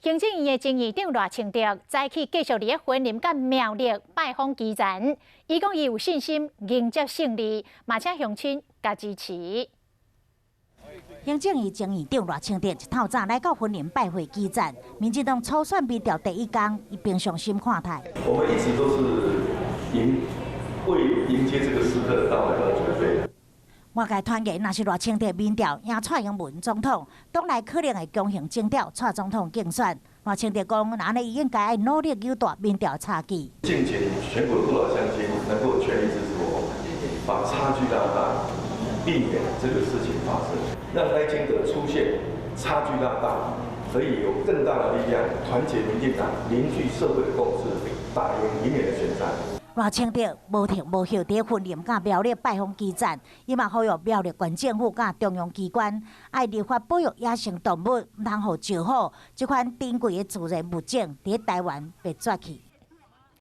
行政院的前院长赖清德早起继续伫云林甲苗栗拜访基层，伊讲伊有信心迎接胜利，嘛请乡亲加支持。行政院前院长赖清德一透早来到云林拜会基层，民进党初选民调第一天，伊平常心看待。我们一直都是为迎接这个时刻的到来而准备。 外界传言，若是赖清德民调赢蔡英文总统，党内可能会强行征调蔡总统竞选。赖清德讲，那伊应该努力扭大民调差距。敬请全国的父老乡亲能够全力支持我，把差距拉大，避免这个事情发生，让赖清德出现差距拉大，可以有更大的力量团结民进党，凝聚社会的共识，打赢明年的选战。 赖清德无停无休伫云林甲苗栗拜访基层，伊嘛呼吁苗栗县政府甲中央机关爱立法保育野生动物，唔通互烧好，这款珍贵的自然物种伫台湾被绝去。